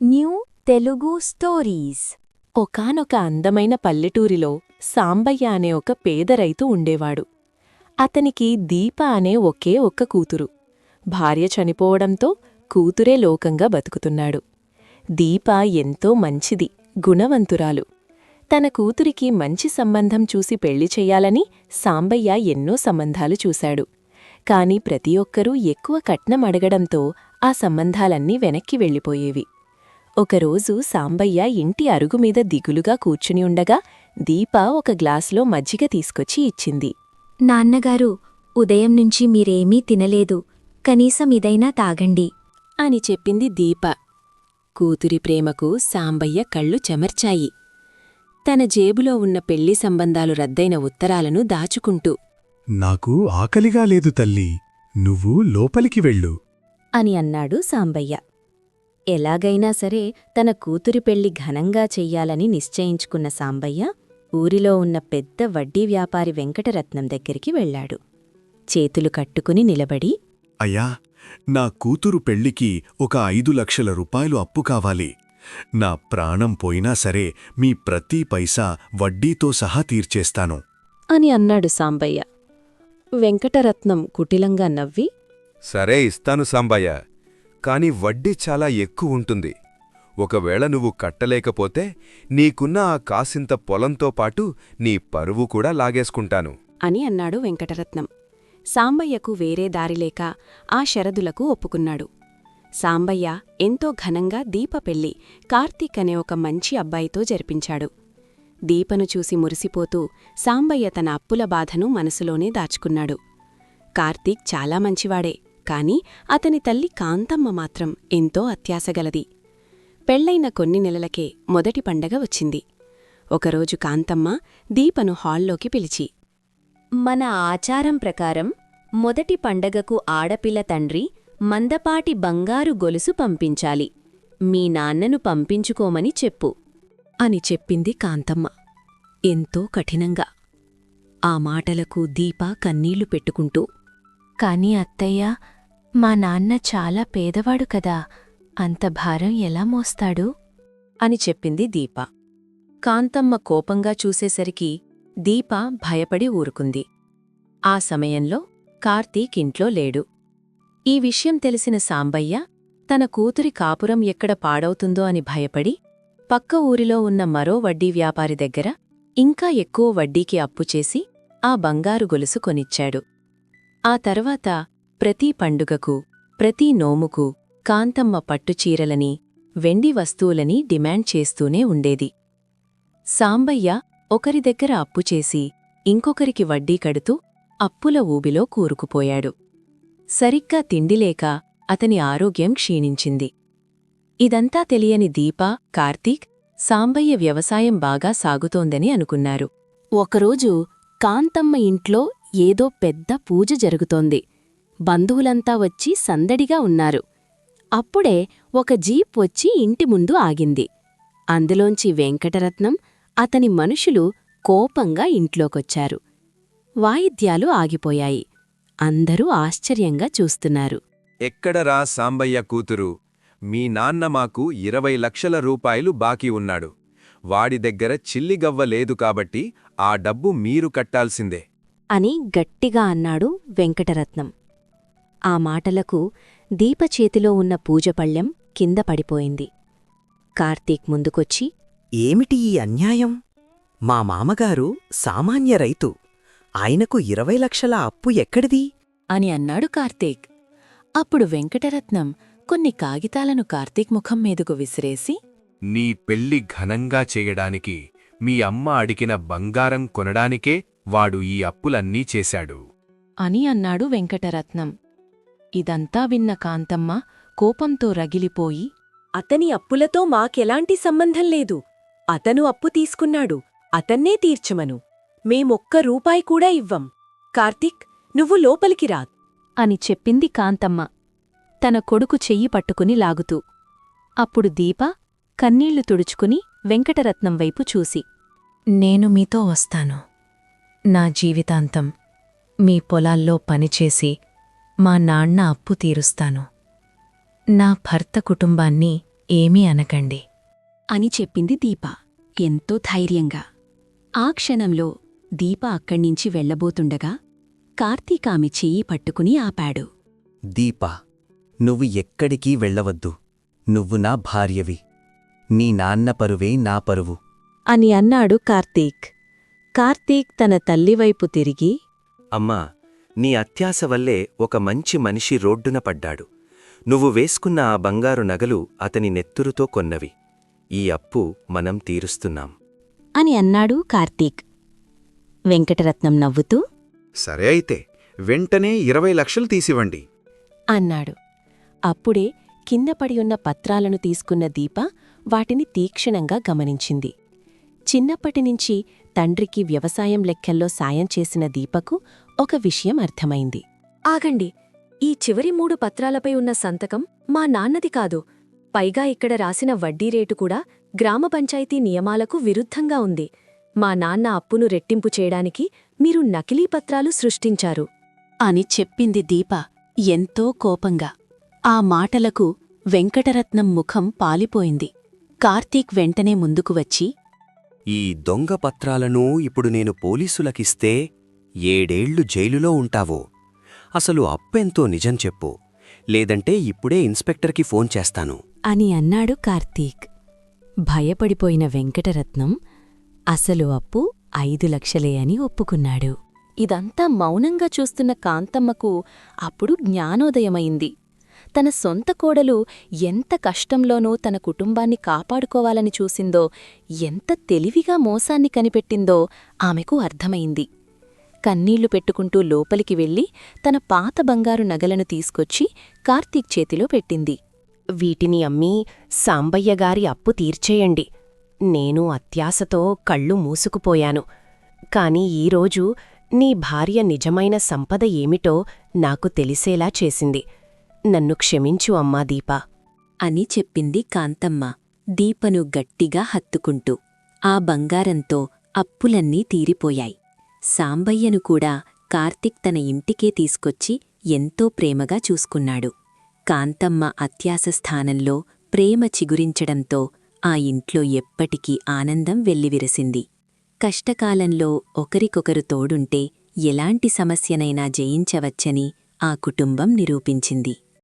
New Telugu stories. ఒకానొక అందమైన పల్లెటూరిలో సాంబయ్య అనే ఒక పేద రైతు ఉండేవాడు. అతనికి దీప అనే ఒకే ఒక్క కూతురు. భార్య చనిపోవడంతో కూతురే లోకంగా బతుకుతున్నాడు. దీప ఎంతో మంచిది, గుణవంతురాలు. తన కూతురికి మంచి సంబంధం చూసి పెళ్లి చెయ్యాలని సాంబయ్య ఎన్నో సంబంధాలు చూశాడు. కాని ప్రతి ఒక్కరూ ఎక్కువ కట్నం అడగడంతో ఆ సంబంధాలన్నీ వెనక్కి వెళ్ళిపోయేవి. ఒకరోజు సాంబయ్య ఇంటి అరుగుమీద దిగులుగా కూర్చుని ఉండగా దీప ఒక గ్లాసులో మజ్జిగ తీసుకొచ్చి ఇచ్చింది. నాన్నగారు, ఉదయం నుంచి మీరేమీ తినలేదు, కనీసం ఇదైనా తాగండి అని చెప్పింది దీప. కూతురి ప్రేమకు సాంబయ్య కళ్ళు చెమర్చాయి. తన జేబులో ఉన్న పెళ్లి సంబంధాలు రద్దయిన ఉత్తరాలను దాచుకుంటూ, నాకు ఆకలిగా లేదు తల్లీ, నువ్వు లోపలికి వెళ్ళు అని అన్నాడు సాంబయ్య. ఎలాగైనా సరే తన కూతురి పెళ్లి ఘనంగా చెయ్యాలని నిశ్చయించుకున్న సాంబయ్య ఊరిలో ఉన్న పెద్ద వడ్డీ వ్యాపారి వెంకటరత్నం దగ్గరికి వెళ్లాడు. చేతులు కట్టుకుని నిలబడి, అయ్యా, నా కూతురు పెళ్లికి ఒక 5 లక్షల రూపాయలు అప్పు కావాలి. నా ప్రాణం పోయినా సరే మీ ప్రతి పైసా వడ్డీతో సహా తీర్చేస్తాను అని అన్నాడు సాంబయ్య. వెంకటరత్నం కుటిలంగా నవ్వి, సరే, ఇస్తాను సాంబయ్య, కాని వడ్డీ చాలా ఎక్కువుంటుంది. ఒకవేళ నువ్వు కట్టలేకపోతే నీకున్న ఆ కాసింత పొలంతో పాటు నీ పరువు కూడా లాగేసుకుంటాను అని అన్నాడు వెంకటరత్నం. సాంబయ్యకు వేరే దారిలేక ఆ షరదులకు ఒప్పుకున్నాడు. సాంబయ్య ఎంతో ఘనంగా దీప పెళ్లి కార్తీక్ అనే ఒక మంచి అబ్బాయితో జరిపించాడు. దీపను చూసి మురిసిపోతూ సాంబయ్య తన అప్పుల బాధను మనసులోనే దాచుకున్నాడు. కార్తీక్ చాలా మంచివాడే, కాని అతని తల్లి కాంతమ్మ మాత్రం ఎంతో అత్యాశగలది. పెళ్లైన కొన్ని నెలలకే మొదటి పండగ వచ్చింది. ఒకరోజు కాంతమ్మ దీపను హాల్లోకి పిలిచి, మన ఆచారం ప్రకారం మొదటి పండగకు ఆడపిల్ల తండ్రి మందపాటి బంగారు గొలుసు పంపించాలి. మీ నాన్నను పంపించుకోమని చెప్పు అని చెప్పింది కాంతమ్మ ఎంతో కఠినంగా. ఆ మాటలకు దీప కన్నీళ్లు పెట్టుకుంటూ, కాని అత్తయ్య, మా నాన్న చాలా పేదవాడు కదా, అంత భారం ఎలా మోస్తాడు అని చెప్పింది దీప. కాంతమ్మ కోపంగా చూసేసరికి దీప భయపడి ఊరుకుంది. ఆ సమయంలో కార్తీక్ ఇంట్లో లేడు. ఈ విషయం తెలిసిన సాంబయ్య తన కూతురి కాపురం ఎక్కడ పాడవుతుందో అని భయపడి పక్క ఊరిలో ఉన్న మరో వడ్డీ వ్యాపారి దగ్గర ఇంకా ఎక్కువ వడ్డీకి అప్పుచేసి ఆ బంగారు గొలుసు కొనిచ్చాడు. ఆ తర్వాత ప్రతి పండుగకు, ప్రతి నోముకు కాంతమ్మ పట్టుచీరలని, వెండి వస్తువులని డిమాండ్ చేస్తూనే ఉండేది. సాంబయ్య ఒకరి దగ్గర అప్పుచేసి ఇంకొకరికి వడ్డీ కడుతూ అప్పుల ఊబిలో కూరుకుపోయాడు. సరిగ్గా తిండిలేక అతని ఆరోగ్యం క్షీణించింది. ఇదంతా తెలియని దీప, కార్తీక్ సాంబయ్య వ్యవసాయం బాగా సాగుతోందని అనుకున్నారు. ఒకరోజు కాంతమ్మ ఇంట్లో ఏదో పెద్ద పూజ జరుగుతోంది. బంధువులంతా వచ్చి సందడిగా ఉన్నారు. అప్పుడే ఒక జీప్ వచ్చి ఇంటి ముందు ఆగింది. అందులోంచి వెంకటరత్నం, అతని మనుషులు కోపంగా ఇంట్లోకొచ్చారు. వాయిద్యాలు ఆగిపోయాయి. అందరూ ఆశ్చర్యంగా చూస్తున్నారు. ఎక్కడరా సాంబయ్య కూతురు? మీ నాన్న మాకు 20 లక్షల రూపాయలు బాకీ ఉన్నాడు. వాడి దగ్గర చిల్లిగవ్వ లేదు కాబట్టి ఆ డబ్బు మీరు కట్టాల్సిందే అని గట్టిగా అన్నాడు వెంకటరత్నం. ఆ మాటలకు దీప చేతిలో ఉన్న పూజపళ్ళెం కింద పడిపోయింది. కార్తీక్ ముందుకొచ్చి, ఏమిటి ఈ అన్యాయం? మా మామగారు సామాన్య రైతు. ఆయనకు 20 లక్షల అప్పు ఎక్కడిది? అని అన్నాడు కార్తీక్. అప్పుడు వెంకటరత్నం కొన్ని కాగితాలను కార్తీక్ ముఖం మీదకు విసిరేసి, నీ పెళ్లి ఘనంగా చేయడానికి మీ అమ్మ అడిగిన బంగారం కొనడానికే వాడు ఈ అప్పులన్నీ చేశాడు అని అన్నాడు వెంకటరత్నం. ఇదంతా విన్న కాంతమ్మ కోపంతో రగిలిపోయి, అతని అప్పులతో మాకెలాంటి సంబంధం లేదు. అతను అప్పు తీసుకున్నాడు, అతన్నే తీర్చమను. మేమొక్క రూపాయి కూడా ఇవ్వం. కార్తీక్, నువ్వు లోపలికి రా అని చెప్పింది కాంతమ్మ తన కొడుకు చెయ్యి పట్టుకుని లాగుతూ. అప్పుడు దీప కన్నీళ్లు తుడుచుకుని వెంకటరత్నం వైపు చూసి, నేను మీతో వస్తాను. నా జీవితాంతం మీ పొలాల్లో పనిచేసి మా నాన్న అప్పు తీరుస్తాను. నా భర్త కుటుంబాన్ని ఏమీ అనకండి అని చెప్పింది దీప ఎంతో ధైర్యంగా. ఆ క్షణంలో దీప అక్కడ్నించి వెళ్లబోతుండగా కార్తీక్ ఆమె చెయ్యి పట్టుకుని ఆపాడు. దీపా, నువ్వు ఎక్కడికీ వెళ్ళవద్దు. నువ్వు నా భార్యవి. నీ నాన్న పరువే నా పరువు. అని అన్నాడు కార్తీక్. కార్తీక్ తన తల్లివైపు తిరిగి, అమ్మా, నీ అత్యాశ వల్లే ఒక మంచి మనిషి రోడ్డున పడ్డాడు. నువ్వు వేసుకున్న ఆ బంగారు నగలు అతని నెత్తురుతో కొన్నవి. ఈ అప్పు మనం తీరుస్తున్నాం అని అన్నాడు కార్తీక్. వెంకటరత్నం నవ్వుతూ సరే అయితే వెంటనే 20 లక్షలు తీసివ్వండి అన్నాడు. అప్పుడే కిందపడి ఉన్న పత్రాలను తీసుకున్న దీప వాటిని తీక్షణంగా గమనించింది. చిన్నప్పటినుంచి తండ్రికి వ్యవసాయం లెక్కల్లో సాయం చేసిన దీపకు ఒక విషయం అర్థమైంది. ఆగండి, ఈ చివరి 3 పత్రాలపై ఉన్న సంతకం మా నాన్నది కాదు. పైగా ఇక్కడ రాసిన వడ్డీ రేటు కూడా గ్రామ పంచాయతీ నియమాలకు విరుద్ధంగా ఉంది. మా నాన్న అప్పును రెట్టింపు చేయడానికి మీరు నకిలీ పత్రాలు సృష్టించారు అని చెప్పింది దీప ఎంతో కోపంగా. ఆ మాటలకు వెంకటరత్నం ముఖం పాలిపోయింది. కార్తీక్ వెంటనే ముందుకు వచ్చి, ఈ దొంగ పత్రాలను ఇప్పుడు నేను పోలీసులకిస్తే 7 ఏళ్లు జైలులో ఉంటావో. అసలు అప్పెంతో నిజం చెప్పు, లేదంటే ఇప్పుడే ఇన్స్పెక్టర్కి ఫోన్ చేస్తాను అని అన్నాడు కార్తీక్. భయపడిపోయిన వెంకటరత్నం అసలు అప్పు 5 లక్షలే అని ఒప్పుకున్నాడు. ఇదంతా మౌనంగా చూస్తున్న కాంతమ్మకు అప్పుడు జ్ఞానోదయమైంది. తన సొంత కోడలు ఎంత కష్టంలోనూ తన కుటుంబాన్ని కాపాడుకోవాలని చూసిందో, ఎంత తెలివిగా మోసాన్ని కనిపెట్టిందో ఆమెకు అర్థమైంది. కన్నీళ్లు పెట్టుకుంటూ లోపలికి వెళ్లి తన పాత బంగారు నగలను తీసుకొచ్చి కార్తీక్ చేతిలో పెట్టింది. వీటిని అమ్మి సాంబయ్యగారి అప్పు తీర్చేయండి. నేను అత్యాశతో కళ్ళు మూసుకుపోయాను. కాని ఈరోజు నీ భార్య నిజమైన సంపద ఏమిటో నాకు తెలిసేలా చేసింది. నన్ను క్షమించు అమ్మా దీపా అని చెప్పింది కాంతమ్మ దీపను గట్టిగా హత్తుకుంటూ. ఆ బంగారంతో అప్పులన్నీ తీరిపోయాయి. సాంబయ్యను కూడా కార్తీక్ తన ఇంటికే తీసుకొచ్చి ఎంతో ప్రేమగా చూసుకున్నాడు. కాంతమ్మ అత్యాశ స్థానంలో ప్రేమ చిగురించడంతో ఆ ఇంట్లో ఎప్పటికీ ఆనందం వెల్లివిరసింది. కష్టకాలంలో ఒకరికొకరు తోడుంటే ఎలాంటి సమస్యనైనా జయించవచ్చని ఆ కుటుంబం నిరూపించింది.